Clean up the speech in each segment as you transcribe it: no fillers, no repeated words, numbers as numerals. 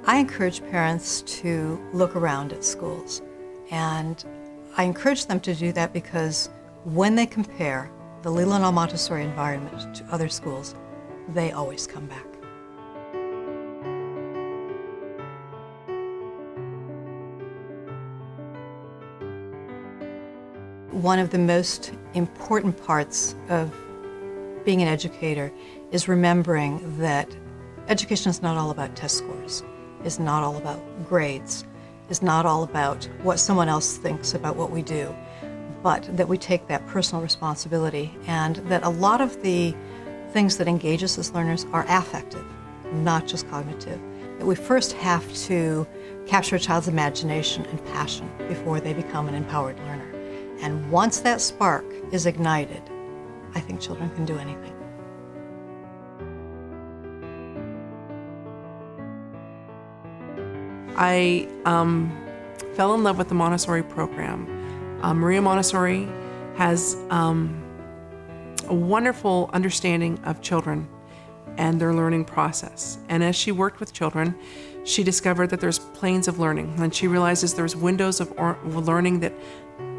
I encourage parents to look around at schools, and I encourage them to do that because when they compare the Leelanau Montessori environment to other schools, they always come back. One of the most important parts of being an educator is remembering that education is not all about test scores, is not all about grades, is not all about what someone else thinks about what we do, but that we take that personal responsibility, and that a lot of the things that engage us as learners are affective, not just cognitive. That we first have to capture a child's imagination and passion before they become an empowered learner. And once that spark is ignited, I think children can do anything. I fell in love with the Montessori program. Maria Montessori has a wonderful understanding of children and their learning process. And as she worked with children, she discovered that there's planes of learning, and she realizes there's windows of learning that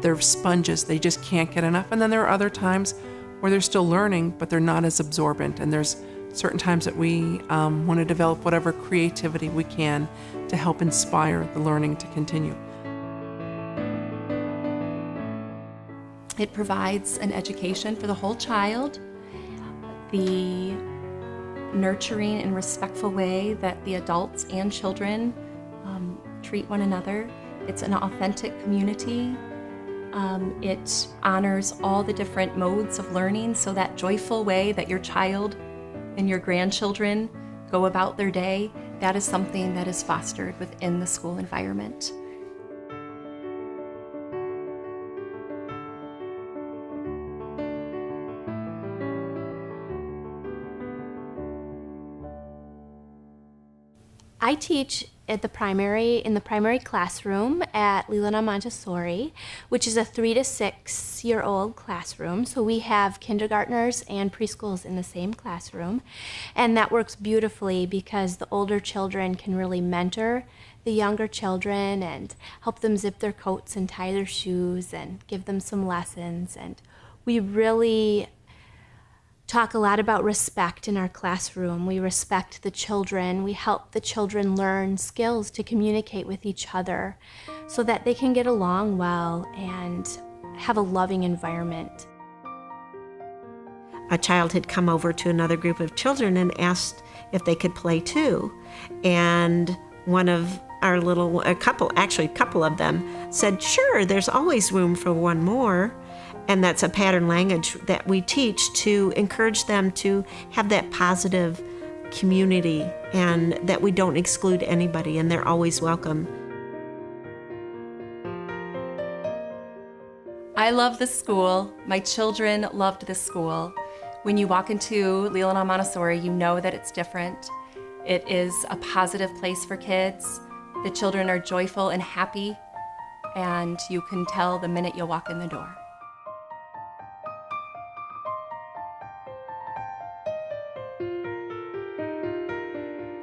they're sponges, they just can't get enough. And then there are other times where they're still learning, but they're not as absorbent. And there's certain times that we want to develop whatever creativity we can to help inspire the learning to continue. It provides an education for the whole child, the nurturing and respectful way that the adults and children treat one another. It's an authentic community. It honors all the different modes of learning, so that joyful way that your child and your grandchildren go about their day, that is something that is fostered within the school environment. I teach in the primary classroom at Leelanau Montessori, which is a 3 to 6 year old classroom. So we have kindergartners and preschools in the same classroom. And that works beautifully because the older children can really mentor the younger children and help them zip their coats and tie their shoes and give them some lessons. And we really talk a lot about respect in our classroom. We respect the children. We help the children learn skills to communicate with each other so that they can get along well and have a loving environment. A child had come over to another group of children and asked if they could play too. And one of our a couple of them said, sure, there's always room for one more. And that's a pattern language that we teach to encourage them to have that positive community and that we don't exclude anybody and they're always welcome. I love this school. My children loved this school. When you walk into Leelanau Montessori, you know that it's different. It is a positive place for kids. The children are joyful and happy, and you can tell the minute you walk in the door.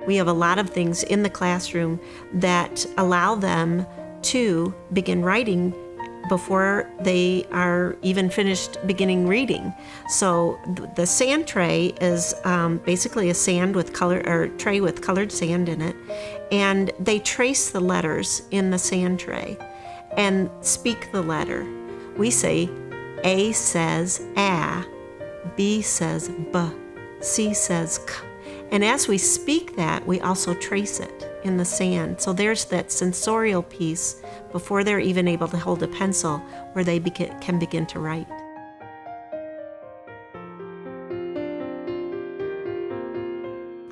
We have a lot of things in the classroom that allow them to begin writing before they are even finished beginning reading. So the sand tray is basically a tray with colored sand in it, and they trace the letters in the sand tray and speak the letter. We say A says A, B says B, C says K. And as we speak that, we also trace it in the sand. So there's that sensorial piece before they're even able to hold a pencil where they can begin to write.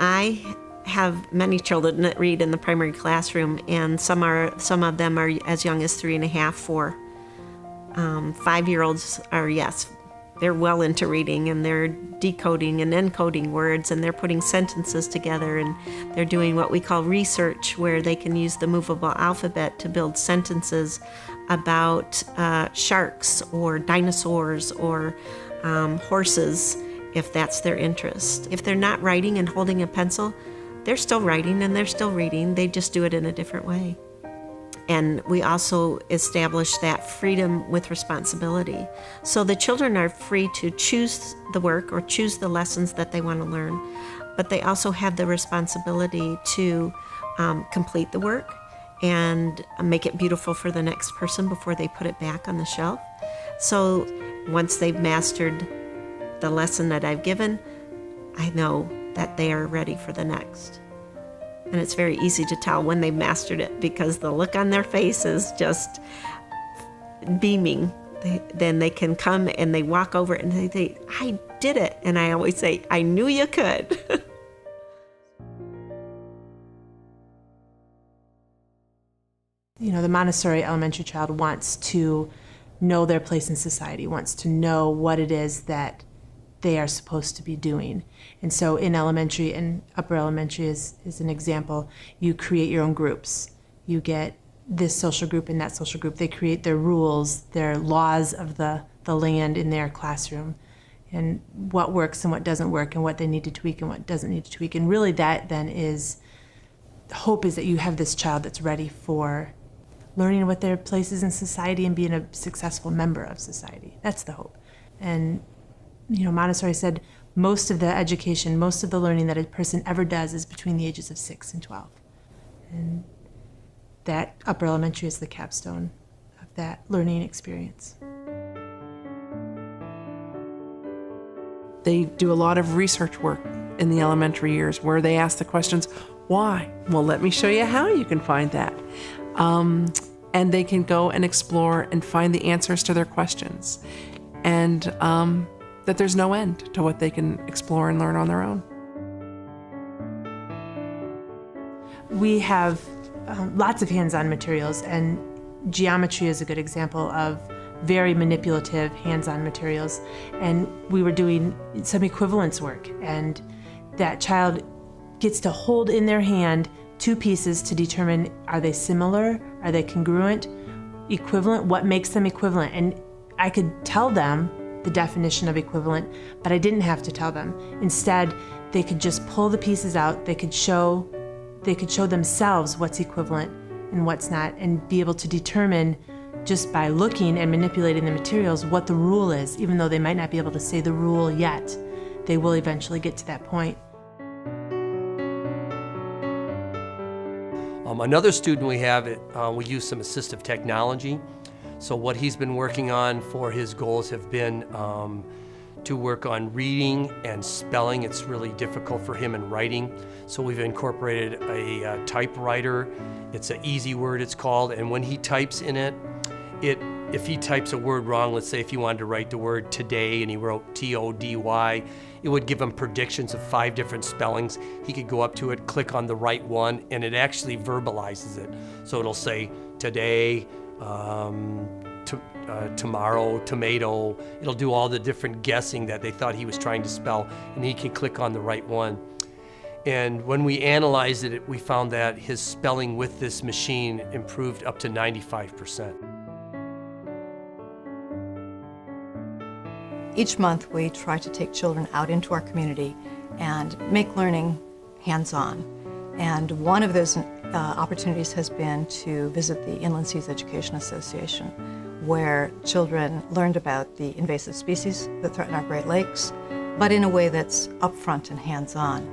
I have many children that read in the primary classroom, and some of them are as young as 3.5, 4. 5-year-olds are, yes, they're well into reading, and they're decoding and encoding words, and they're putting sentences together, and they're doing what we call research, where they can use the movable alphabet to build sentences about sharks or dinosaurs or horses, if that's their interest. If they're not writing and holding a pencil, they're still writing and they're still reading. They just do it in a different way. And we also establish that freedom with responsibility. So the children are free to choose the work or choose the lessons that they want to learn, but they also have the responsibility to complete the work and make it beautiful for the next person before they put it back on the shelf. So once they've mastered the lesson that I've given, I know that they are ready for the next. And it's very easy to tell when they've mastered it because the look on their face is just beaming. Then they can come and they walk over and they say, I did it. And I always say, I knew you could. The Montessori elementary child wants to know their place in society, wants to know what it is that they are supposed to be doing. And so in elementary and upper elementary is an example, you create your own groups. You get this social group and that social group. They create their rules, their laws of the land in their classroom, and what works and what doesn't work and what they need to tweak and what doesn't need to tweak. And really that then is, the hope is that you have this child that's ready for learning what their place is in society and being a successful member of society. That's the hope. And Montessori said most of the education, most of the learning that a person ever does is between the ages of 6 and 12. And that upper elementary is the capstone of that learning experience. They do a lot of research work in the elementary years where they ask the questions, why? Well, let me show you how you can find that. And they can go and explore and find the answers to their questions. And that there's no end to what they can explore and learn on their own. We have lots of hands-on materials, and geometry is a good example of very manipulative hands-on materials. And we were doing some equivalence work, and that child gets to hold in their hand two pieces to determine, are they similar, are they congruent, equivalent, what makes them equivalent. And I could tell them the definition of equivalent, but I didn't have to tell them. Instead, they could just pull the pieces out, they could show themselves what's equivalent and what's not, and be able to determine just by looking and manipulating the materials what the rule is. Even though they might not be able to say the rule yet, they will eventually get to that point. Another student we have, we use some assistive technology. So what he's been working on for his goals have been to work on reading and spelling. It's really difficult for him in writing. So we've incorporated a typewriter. It's an easy word, it's called, and when he types in it, if he types a word wrong, let's say if he wanted to write the word today and he wrote T-O-D-Y, it would give him predictions of 5 different spellings. He could go up to it, click on the right one, and it actually verbalizes it. So it'll say today, tomorrow, tomato. It'll do all the different guessing that they thought he was trying to spell, and he can click on the right one. And when we analyzed it, we found that his spelling with this machine improved up to 95%. Each month, we try to take children out into our community and make learning hands-on. And one of those opportunities has been to visit the Inland Seas Education Association, where children learned about the invasive species that threaten our Great Lakes, but in a way that's upfront and hands-on.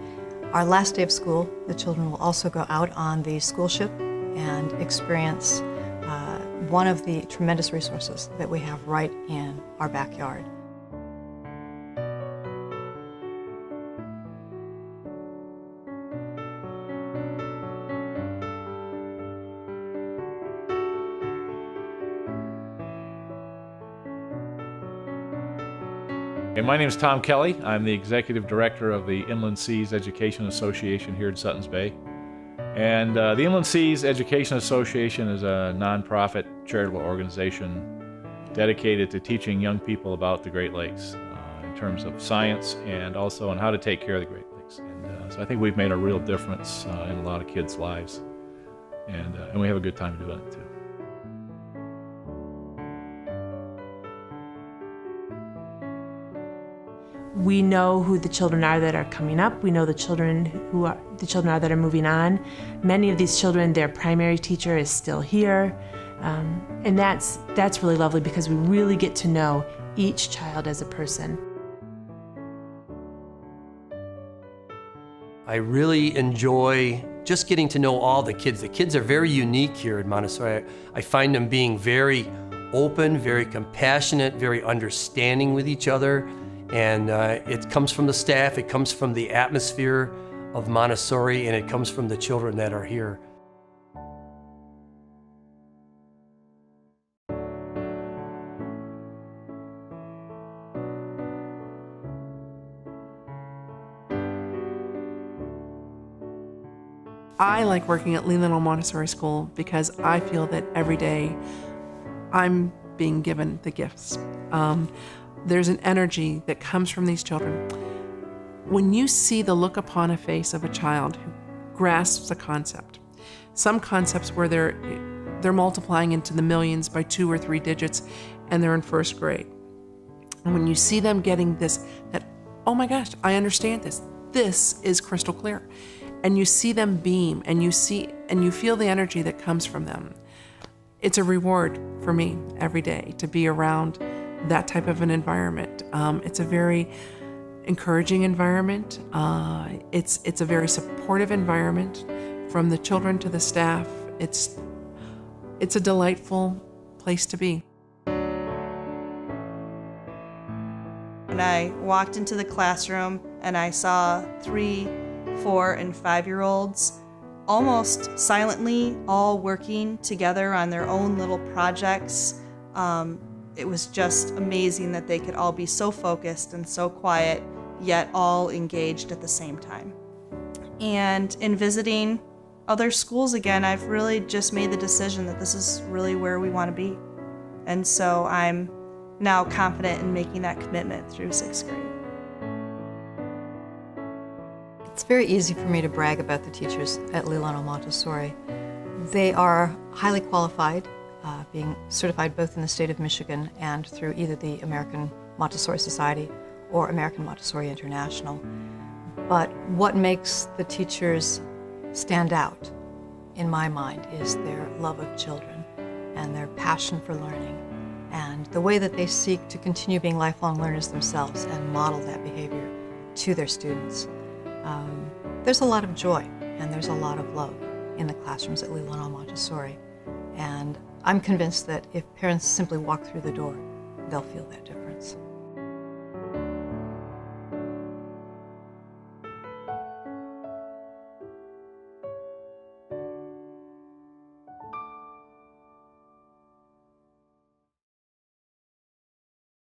Our last day of school, the children will also go out on the school ship and experience one of the tremendous resources that we have right in our backyard. My name is Tom Kelly. I'm the Executive Director of the Inland Seas Education Association here in Suttons Bay. And the Inland Seas Education Association is a nonprofit charitable organization dedicated to teaching young people about the Great Lakes in terms of science and also on how to take care of the Great Lakes. And so I think we've made a real difference in a lot of kids' lives. And we have a good time doing it too. We know who the children are that are coming up. We know the children that are moving on. Many of these children, their primary teacher is still here. And that's really lovely because we really get to know each child as a person. I really enjoy just getting to know all the kids. The kids are very unique here at Montessori. I find them being very open, very compassionate, very understanding with each other. And it comes from the staff, it comes from the atmosphere of Montessori, and it comes from the children that are here. I like working at Leelanau Montessori School because I feel that every day I'm being given the gifts. There's an energy that comes from these children. When you see the look upon a face of a child who grasps a concept, some concepts where they're multiplying into the millions by 2 or 3 digits and they're in first grade. And when you see them getting this, that, oh my gosh, I understand this. This is crystal clear. And you see them beam and you feel the energy that comes from them. It's a reward for me every day to be around that type of an environment. It's a very encouraging environment. It's a very supportive environment from the children to the staff. It's a delightful place to be. When I walked into the classroom and I saw 3, 4, and 5-year-olds almost silently all working together on their own little projects, it was just amazing that they could all be so focused and so quiet, yet all engaged at the same time. And in visiting other schools again, I've really just made the decision that this is really where we want to be. And so I'm now confident in making that commitment through 6th grade. It's very easy for me to brag about the teachers at Leelanau Montessori. They are highly qualified, being certified both in the state of Michigan and through either the American Montessori Society or American Montessori International. But what makes the teachers stand out, in my mind, is their love of children and their passion for learning and the way that they seek to continue being lifelong learners themselves and model that behavior to their students. There's a lot of joy and there's a lot of love in the classrooms at Leelanau Montessori. And I'm convinced that if parents simply walk through the door, they'll feel that difference.